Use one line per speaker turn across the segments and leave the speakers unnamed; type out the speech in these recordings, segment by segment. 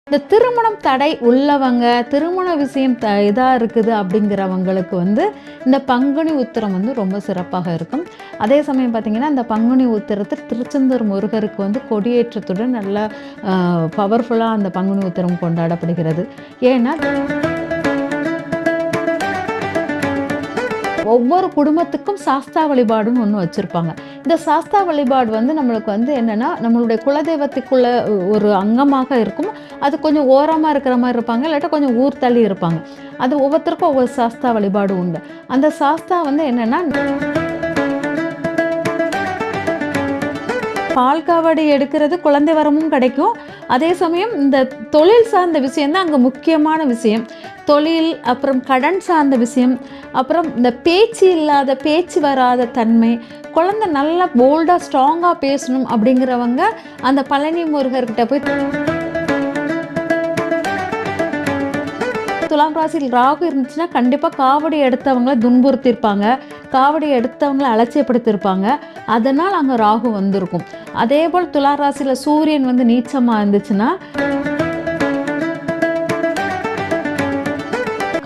இந்த திருமணம் தடை உள்ளவங்க, திருமண விஷயம் இதா இருக்குது அப்படிங்கிறவங்களுக்கு இந்த பங்குனி உத்திரம் ரொம்ப சிறப்பாக இருக்கும். அதே சமயம் பார்த்தீங்கன்னா, இந்த பங்குனி உத்திரத்தில் திருச்செந்தூர் முருகருக்கு கொடியேற்றத்துடன் நல்லா பவர்ஃபுல்லா அந்த பங்குனி உத்திரம் கொண்டாடப்படுகிறது. ஏன்னா ஒவ்வொரு குடும்பத்துக்கும் சாஸ்தா வழிபாடுன்னு ஒண்ணு வச்சிருப்பாங்க. இந்த சாஸ்தா வழிபாடு நம்மளுக்கு என்னன்னா, நம்மளுடைய குலதெய்வத்துக்குள்ள ஒரு அங்கமாக இருக்கும். அது கொஞ்சம் ஓரமா இருக்கிற மாரி இருப்பாங்க. இல்லாட்டா கொஞ்சம் ஊர் தள்ளி இருப்பாங்க. அது ஒவ்வொருத்தருக்கும் ஒவ்வொரு சாஸ்தா வழிபாடு உண்டு. அந்த சாஸ்தா என்னன்னா, பால் காவடி எடுக்கிறது குழந்தை வரமும் கிடைக்கும். அதே சமயம் இந்த தொழில் சார்ந்த விஷயம் தான் அங்க முக்கியமான விஷயம். தொழில், அப்புறம் கடன் சார்ந்த விஷயம், அப்புறம் இந்த பேச்சு வராத தன்மை, குழந்தை நல்லா போல்டா ஸ்ட்ராங்கா பேசணும் அப்படிங்கிறவங்க அந்த பழனி முருகர்கிட்ட போய் துலாம் ராசியில் ராகு இருந்துச்சுன்னா கண்டிப்பா காவடி எடுத்தவங்கள துன்புறுத்தியிருப்பாங்க. காவடி எடுத்தவங்கள அலட்சியப்படுத்தியிருப்பாங்க. அதனால் அங்க ராகு வந்திருக்கும். அதே போல் துலா ராசியில சூரியன் நீச்சமா இருந்துச்சுன்னா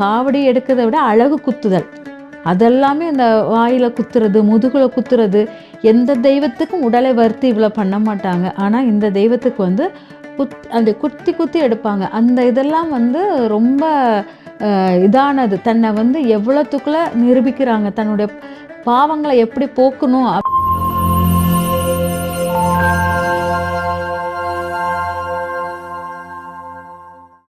காவடி எடுக்கிறத விட அழகு குத்துதல், அதெல்லாமே அந்த வாயில குத்துறது, முதுகுல குத்துறது, எந்த தெய்வத்துக்கும் உடலை வருத்தி இவ்வளோ பண்ண மாட்டாங்க. ஆனா இந்த தெய்வத்துக்கு அந்த குத்தி குத்தி எடுப்பாங்க. அந்த இதெல்லாம் ரொம்ப இதானது. தன்னை எவ்வளோத்துக்குள்ள நிரூபிக்கிறாங்க, தன்னுடைய பாவங்களை எப்படி போக்கணும்.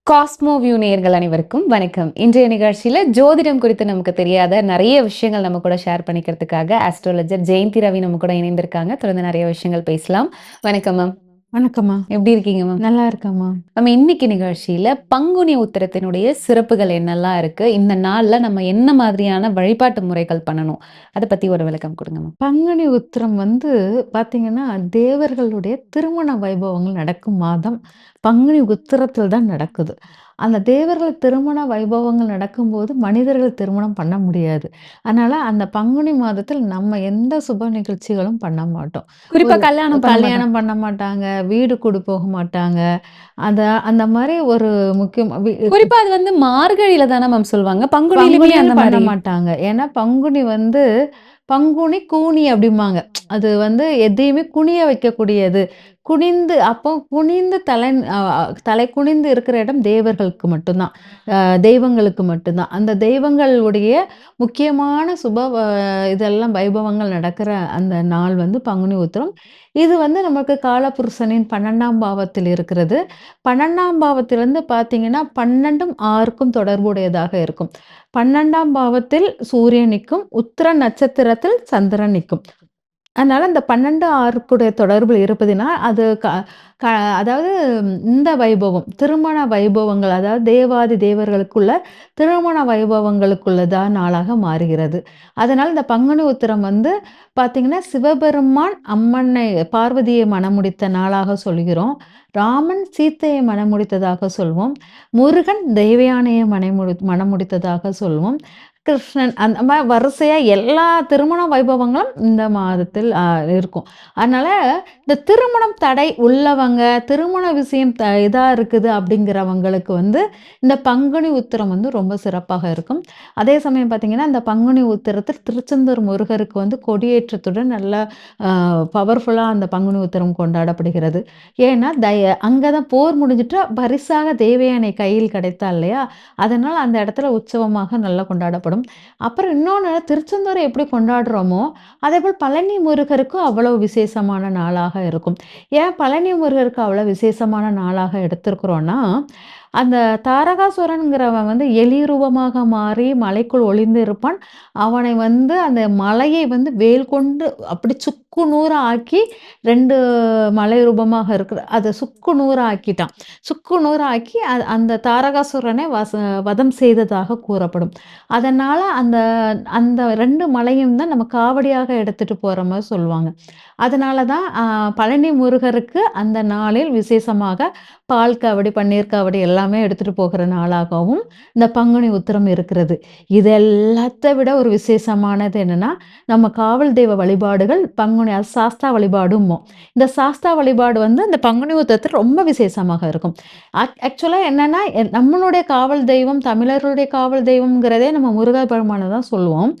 காஸ்மோ வியூ நேயர்கள் அனைவருக்கும் வணக்கம். இன்றைய நிகழ்ச்சியில ஜோதிடம் குறித்து நமக்கு தெரியாத நிறைய விஷயங்கள் நம்ம கூட ஷேர் பண்ணிக்கிறதுக்காக ஆஸ்ட்ராலஜர் ஜெயந்தி ரவி நம்ம கூட இணைந்திருக்காங்க. தொடர்ந்து நிறைய விஷயங்கள் பேசலாம். வணக்கம் மேம்.
வணக்கம்மா.
எப்படி இருக்கீங்க மேம்?
நல்லா இருக்கம்மா.
நம்ம இன்னைக்கு நிகழ்ச்சியில பங்குனி உத்திரத்தினுடைய சிறப்புகள் என்னெல்லாம் இருக்கு, இந்த நாள்ல நம்ம என்ன மாதிரியான வழிபாட்டு முறைகள் பண்ணணும், அதை பத்தி ஒரு விளக்கம் கொடுங்க மேம்.
பங்குனி உத்திரம் பார்த்தீங்கன்னா, தேவர்களுடைய திருமண வைபவங்கள் நடக்கும் மாதம் பங்குனி உத்திரத்தில் தான் நடக்குது. அந்த தேவர்கள் திருமண வைபவங்கள் நடக்கும்போது மனிதர்கள் திருமணம் பண்ண முடியாது. அதனால அந்த பங்குனி மாதத்தில் நம்ம எந்த சுப நிகழ்ச்சிகளும் பண்ண மாட்டோம்.
குறிப்பா
ஒரு கல்யாணம் பண்ண மாட்டாங்க, வீடு கூடி போக மாட்டாங்க. அந்த அந்த மாரி ஒரு முக்கியம்
குறிப்பா அது மார்கழியில தானே மேம் சொல்லுவாங்க. பங்குனியிலுமே அந்த
பண்ண
மாதிரி
மாட்டாங்க. ஏன்னா பங்குனி பங்குனி, கூனி அப்படிம்பாங்க. அது எதையுமே குனிய வைக்கக்கூடியது. குனிந்து தலை குனிந்து இருக்கிற இடம் தேவர்களுக்கு மட்டும்தான். தெய்வங்களுக்கு மட்டும்தான். அந்த தெய்வங்களுடைய முக்கியமான இதெல்லாம் வைபவங்கள் நடக்கிற அந்த நாள் பங்குனி உத்திரம். இது நமக்கு காலபுருஷனின் 12ஆம் பாவத்தில் இருக்கிறது. 12ஆம் பாவத்திலிருந்து பார்த்தீங்கன்னா, 12ம் 6க்கும் தொடர்புடையதாக இருக்கும். 12ஆம் பாவத்தில் சூரியன் நிக்கும். உத்திர நட்சத்திரத்தில் சந்திரன் நிக்கும். அதனால இந்த 12, 6க்குடைய தொடர்பில் இருப்பதினால் அது அதாவது இந்த வைபவம், திருமண வைபவங்கள், அதாவது தேவாதி தேவர்களுக்குள்ள திருமண வைபவங்களுக்குள்ளதான் நாளாக மாறுகிறது. அதனால் இந்த பங்குனி உத்திரம் பார்த்தீங்கன்னா, சிவபெருமான் அம்மனை பார்வதியை மணமுடித்த நாளாக சொல்கிறோம். ராமன் சீத்தையை மணமுடித்ததாக சொல்வோம். முருகன் தேவயானையை மணமுடித்ததாக சொல்வோம். கிருஷ்ணன் அந்த மாரி வரிசையா எல்லா திருமண வைபவங்களும் இந்த மாதத்தில் இருக்கும். அதனால இந்த திருமணம் தடை உள்ளவங்க, திருமண விஷயம் இதா இருக்குது அப்படிங்கிறவங்களுக்கு இந்த பங்குனி உத்திரம் ரொம்ப சிறப்பாக இருக்கும். அதே சமயம் பார்த்தீங்கன்னா, இந்த பங்குனி உத்திரத்தில் திருச்செந்தூர் முருகருக்கு கொடியேற்றத்துடன் நல்லா பவர்ஃபுல்லா அந்த பங்குனி உத்திரம் கொண்டாடப்படுகிறது. ஏன்னா அங்க தான் போர் முடிஞ்சுட்டு பரிசாக தேவயானை கையில் கிடைத்தாள் இல்லையா? அதனால அந்த இடத்துல உற்சவமாக நல்லா கொண்டாடப்படும். அப்புறம் இன்னொன்னு, திருச்செந்தூரை எப்படி கொண்டாடுறோமோ, அதேபோல் பழனி முருகருக்கும் அவ்வளவு விசேஷமான நாளாக இருக்கும். ஏன் பழனி முருகருக்கு அவ்வளவு விசேஷமான நாளாக எடுத்திருக்கிறோம்னா, அந்த தாரகாசுரன்கிறவன் எலி ரூபமாக மாறி மலைக்குள் ஒளிந்து இருப்பான். அவனை அந்த மலையை வேல் கொண்டு அப்படி சுக்கு நூறா ஆக்கி 2 மலை ரூபமாக இருக்கிற அதை சுக்கு நூறா ஆக்கிட்டான். சுக்கு நூறா ஆக்கி அந்த தாரகாசுரனை வதம் செய்ததாக கூறப்படும். அதனால அந்த அந்த 2 மலையும் தான் நம்ம காவடியாக எடுத்துட்டு போற மாரி சொல்லுவாங்க. அதனால தான் பழனி முருகருக்கு அந்த நாளில் விசேஷமாக பால் காவடி, பன்னீர் காவடி எல்லாமே எடுத்துட்டு போகிற நாளாகவும் இந்த பங்குனி உத்திரம் இருக்கிறது. இது எல்லாத்த விட ஒரு விசேஷமானது என்னன்னா, நம்ம காவல் தெய்வ வழிபாடுகள் பங்குனி அது சாஸ்தா வழிபாடும்போம். இந்த சாஸ்தா வழிபாடு வந்து இந்த பங்குனி உத்திரத்துல ரொம்ப விசேஷமாக இருக்கும். ஆக்சுவலா என்னன்னா, நம்மளுடைய காவல் தெய்வம், தமிழர்களுடைய காவல் தெய்வம்ங்கிறதே நம்ம முருகப்பெருமான தான் சொல்லுவோம்.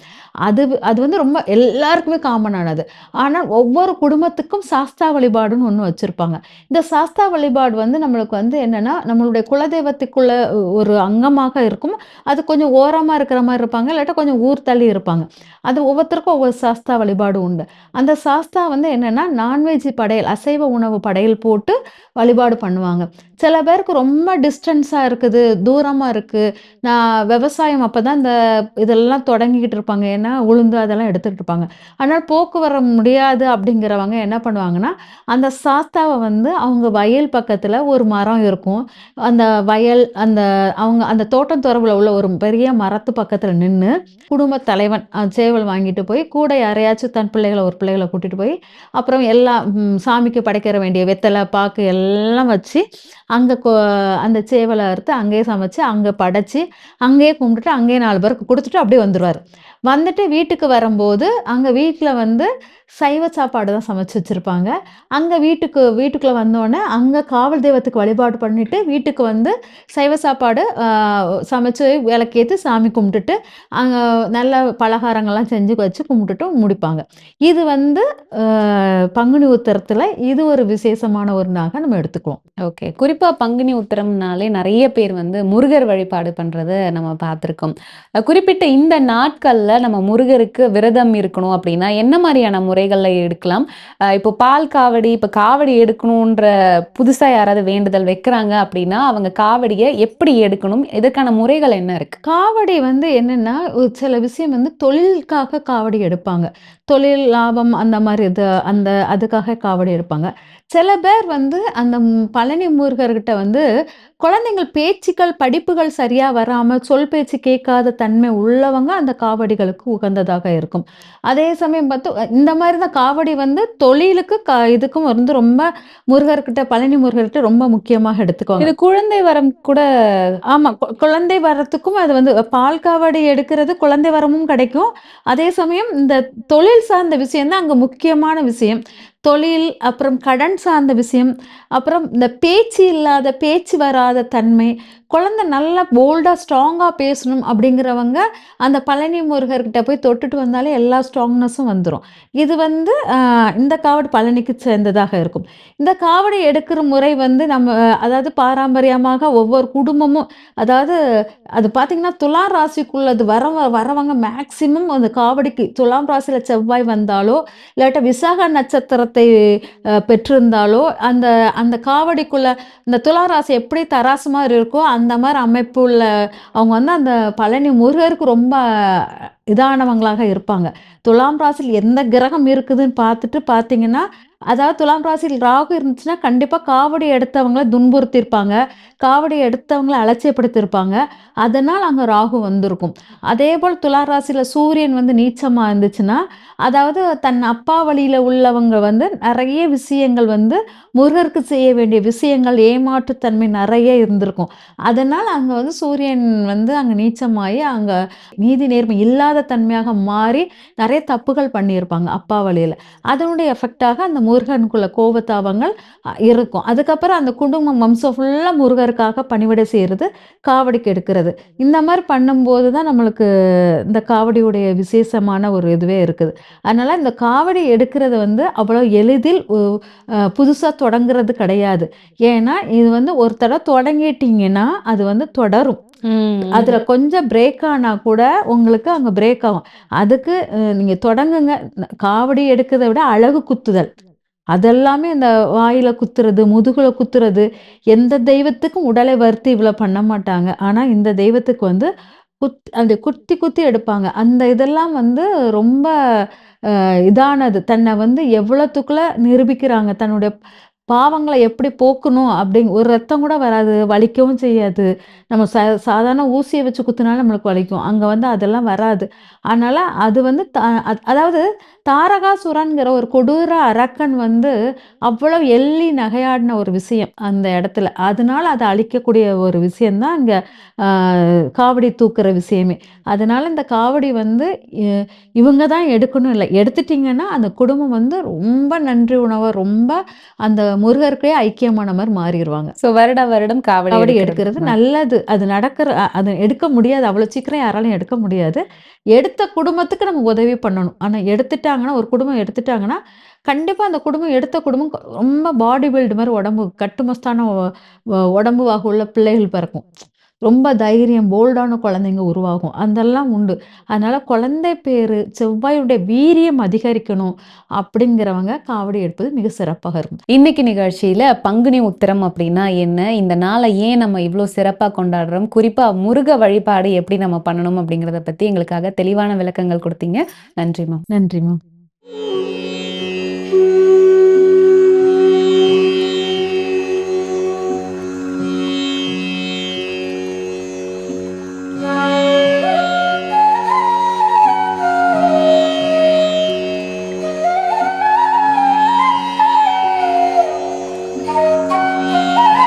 அது வந்து ரொம்ப எல்லாருக்குமே காமனானது. ஆனா, ஒவ்வொரு குடும்பத்துக்கும் சாஸ்தா வழிபாடுன்னு ஒண்ணு வச்சிருப்பாங்க. இந்த சாஸ்தா வழிபாடு வந்து நம்மளுக்கு வந்து என்னன்னா, நம்மளுடைய குலதெய்வத்துக்குள்ள ஒரு அங்கமாக இருக்கும். அது கொஞ்சம் ஓரமா இருக்கிற மாரி இருப்பாங்க. இல்லாட்டா கொஞ்சம் ஊர் தள்ளி இருப்பாங்க. அது ஒவ்வொருத்தருக்கும் ஒவ்வொரு சாஸ்தா வழிபாடு உண்டு. அந்த சாஸ்தா வந்து என்னன்னா, நான்வெஜ் படையல், அசைவ உணவு படையல் போட்டு வழிபாடு பண்ணுவாங்க. சில பேருக்கு ரொம்ப டிஸ்டன்ஸா இருக்குது, தூரமா இருக்கு. நான் விவசாயம் அப்பதான் இந்த இதெல்லாம் தொடங்கிக்கிட்டு இருப்பாங்க. ஏன்னா, உளுந்து அதெல்லாம் எடுத்துட்டு இருப்பாங்க. ஆனா, போக்குவர முடியாது அப்படிங்கிறவங்க என்ன பண்ணுவாங்கன்னா, அந்த சாஸ்தாவ வந்து அவங்க வயல் பக்கத்துல ஒரு மரம் இருக்கும். அந்த வயல் அவங்க அந்த தோட்டம் தொரவுல உள்ள ஒரு பெரிய மரத்து பக்கத்துல நின்னு, குடும்பத் தலைவன் சேவல் வாங்கிட்டு போய், கூட யாரையாச்சும் தன் பிள்ளைகள ஒரு பிள்ளைகள கூட்டிட்டு போய், அப்புறம் எல்லாம் சாமிக்கு படைக்கிற வேண்டிய வெத்தல, பாக்கு எல்லாம் வச்சு, அங்க அந்த சேவல அறுத்து அங்கேயே சமைச்சு, அங்க படைச்சு, அங்கேயே கும்பிட்டுட்டு, அங்கேயே 4 பேருக்கு குடுத்துட்டு அப்படியே வந்துருவாரு. வந்துட்டு வீட்டுக்கு வரும்போது, அங்க வீட்ல வந்து சைவ சாப்பாடு தான் சமைச்சு வச்சிருப்பாங்க. அங்க வீட்டுக்குள்ள வந்தோனே, அங்க காவல் தெய்வத்துக்கு வழிபாடு பண்ணிட்டு, வீட்டுக்கு வந்து சைவ சாப்பாடு சமைச்சு விளக்கேத்தி சாமி கும்பிட்டுட்டு, அங்க நல்ல பலகாரங்கள்லாம் செஞ்சு வச்சு கும்பிட்டுட்டு முடிப்பாங்க. இது வந்து அ பங்குனி உத்திரத்துல இது ஒரு விசேஷமான ஒரு நாளா நம்ம எடுத்துக்குவோம்.
ஓகே. குறிப்பா பங்குனி உத்திரம்னாலே நெறைய பேர் வந்து முருகர் வழிபாடு பண்றத நம்ம பார்த்துருக்கோம். குறிப்பிட்ட இந்த நாட்கள்ல நம்ம முருகருக்கு விரதம் இருக்கணும் அப்டின்னா, என்ன மாரியான முறைகள்ல எடுக்கலாம்? இப்போ பால் காவடி, இப்ப காவடி எடுக்கணுன்ற புதுசா யாராவது வேண்டுதல் வைக்கிறாங்க அப்டின்னா, அவங்க காவடிய எப்படி எடுக்கணும்? இதற்கான முறைகள் என்ன இருக்கு?
காவடி வந்து என்னன்னா, ஒரு சில விஷயம் வந்து தொழிலுக்காக காவடி எடுப்பாங்க. தொழில் லாபம் அந்த மாரி அதுக்காக காவடி எடுப்பாங்க. சில பேர் வந்து அந்த பழனி முருகர்கிட்ட வந்து குழந்தைங்கள் பேச்சுக்கள், படிப்புகள் சரியா வராம, சொல் பேச்சு கேட்காத தன்மை உள்ளவங்க அந்த காவடிகளுக்கு உகந்ததாக இருக்கும். அதே சமயம் பார்த்து இந்த மாரி தான் காவடி வந்து தொழிலுக்கு இதுக்கும் வந்து ரொம்ப முருகர்கிட்ட பழனி முருகர்கிட்ட ரொம்ப முக்கியமாக எடுத்துக்குவாங்க.
இது குழந்தை வரம் கூட
ஆமா. குழந்தை வரத்துக்கும் அது வந்து பால் காவடி எடுக்கிறது குழந்தை வரமும் கிடைக்கும். அதே சமயம் இந்த தொழில் சார்ந்த விஷயம் தான் அங்க முக்கியமான விஷயம். தொழில், அப்புறம் கடன் சார்ந்த விஷயம், அப்புறம் இந்த பேச்சு வராத தன்மை, குழந்தை நல்லா போல்டா, ஸ்ட்ராங்கா பேசணும் அப்படிங்கிறவங்க, அந்த பழனி முருகர்கிட்ட போய் தொட்டுட்டு வந்தாலே எல்லா ஸ்ட்ராங்னஸும் வந்துரும். இது வந்து இந்த காவடி பழனிக்கு சேர்ந்ததாக இருக்கும். இந்த காவடி எடுக்கிற முறை வந்து நம்ம அதாவது பாரம்பரியமாக ஒவ்வொரு குடும்பமும் அதாவது அது பார்த்தீங்கன்னா, துலாம் ராசிக்குள்ளது வரவங்க மேக்ஸிமம் அந்த காவடிக்கு துலாம் ராசியில செவ்வாய் வந்தாலோ, இல்லாட்டா விசாக நட்சத்திரத்தை பெற்றிருந்தாலோ, அந்த அந்த காவடிக்குள்ள இந்த துலா ராசி எப்படி தராசு மாரி இருக்கோ, அந்த மாரி அமைப்பு உள்ள அவங்க வந்து அந்த பழனி முருகருக்கு ரொம்ப இதானவங்களாக இருப்பாங்க. துலாம் ராசியில் எந்த கிரகம் இருக்குதுன்னு பார்த்துட்டு பார்த்தீங்கன்னா, அதாவது துலாம் ராசியில் ராகு இருந்துச்சுன்னா, கண்டிப்பா காவடி எடுத்தவங்கள துன்புறுத்தியிருப்பாங்க. காவடி எடுத்தவங்கள அலட்சியப்படுத்தியிருப்பாங்க. அதனால அங்க ராகு வந்திருக்கும். அதேபோல் துலா ராசியில சூரியன் வந்து நீச்சமா இருந்துச்சுன்னா, அதாவது தன் அப்பா வழியில உள்ளவங்க வந்து நெறைய விஷயங்கள் வந்து முருகருக்கு செய்ய வேண்டிய விஷயங்கள், ஏமாற்றுத்தன்மை நெறைய இருந்திருக்கும். அதனால அங்க வந்து சூரியன் வந்து அங்க நீச்சமாயி, அங்க நீதி நேர்மை இல்லாத தன்மையாக மாறி, நெறைய தப்புகள் பண்ணியிருப்பாங்க அப்பா வழியில. அதனுடைய எஃபெக்ட்டாக அந்த முருகனுக்குள்ள கோபதாபங்கள் இருக்கும். அதுக்கப்புறம் அந்த குடும்பம் வம்சம் ஃபுல்லா முருகருக்காக பணிவிடை செய்றது, காவடிக்கு எடுக்கிறது. இந்த மாரி பண்ணும்போது தான் நம்மளுக்கு இந்த காவடியுடைய விசேஷமான ஒரு இதுவே இருக்குது. அதனால இந்த காவடி எடுக்கிறது வந்து அவ்வளோ எளிதில் புதுசா தொடங்குறது கிடையாது. ஏன்னா, இது வந்து ஒரு தடவ தொடங்கிட்டீங்கன்னா, அது வந்து தொடரும். அதுல
ம்.
கொஞ்சம் பிரேக் ஆனா கூட உங்களுக்கு அங்க பிரேக் ஆகும். அதுக்கு நீங்க தொடங்குங்க. காவடி எடுக்கிறத விட அழகு குத்துதல். அதெல்லாமே இந்த வாயில குத்துறது, முதுகுல குத்துறது, எந்த தெய்வத்துக்கும் உடலை வருத்தி இவ்வளோ பண்ண மாட்டாங்க. ஆனா இந்த தெய்வத்துக்கு வந்து அந்த குத்தி குத்தி எடுப்பாங்க. அந்த இதெல்லாம் வந்து ரொம்ப இதானது. தன்னை வந்து எவ்வளத்துக்குள்ள நிரூபிக்கிறாங்க. தன்னுடைய பாவங்கள எப்படி போக்கணும் ஒரு ரத்தம் கூட வராது. வலிக்கவும் செய்யாது. நம்ம சாதாரண ஊசிய வச்சு குத்துனாலும் நம்மளுக்கு வலிக்கும். அங்க வந்து அதெல்லாம் வராது. அதனால அது வந்து அதாவது தாரகாசுரன்ங்கிற ஒரு கொடூர அரக்கன் வந்து அவ்வளவு எள்ளி நகையாடின ஒரு விஷயம் அந்த இடத்துல. அதனால அத அழிக்கக்கூடிய ஒரு விஷயம் தான் இங்க அ காவடி தூக்குற விஷயமே. அதனால இந்த காவடி வந்து இ இவங்க தான் எடுக்கணும் இல்ல. எடுத்துட்டீங்கன்னா, அந்த குடும்பம் வந்து ரொம்ப நன்றி உணர்வா ரொம்ப அந்த முருகருக்கே ஐக்கியமான மாரி மாறிருவாங்க.
ஸோ வருடா வருடம் காவடி
காவடி
எடுக்கிறது.
எடுக்கிறது நல்லது. அது நடக்கிற அது எடுக்க முடியாது. அவ்வளோ சீக்கிரம் யாராலயும் எடுக்க முடியாது. எடுத்த குடும்பத்துக்கு நம்ம உதவி பண்ணணும். ஆனா எடுத்துட்டாங்கன்னா, ஒரு குடும்பம் எடுத்துட்டாங்கன்னா, கண்டிப்பா அந்த குடும்பம் எடுத்த குடும்பம் ரொம்ப பாடி பில்ட் மாரி உடம்பு கட்டுமஸ்தான உடம்பு வாகு உள்ள பிள்ளைகள் பிறக்கும். ரொம்ப தைரியம், போல்டான குழந்தைங்க உருவாகும். அதெல்லாம் உண்டு. அதனால குழந்தை பேரு, செவ்வாயுடைய வீரியம் அதிகரிக்கணும் அப்படிங்கிறவங்க காவடி எடுப்பது மிக சிறப்பாக இருக்கும்.
இன்னைக்கு நிகழ்ச்சியில பங்குனி உத்திரம் அப்படின்னா என்ன? இந்த நாள ஏன் நம்ம இவ்ளோ சிறப்பா கொண்டாடுறோம்? குறிப்பா முருக வழிபாடு எப்படி நம்ம பண்ணணும் அப்படிங்கிறத பத்தி எங்களுக்காக தெளிவான விளக்கங்கள் குடுத்தீங்க. நன்றிம்மா.
நன்றிம்மா.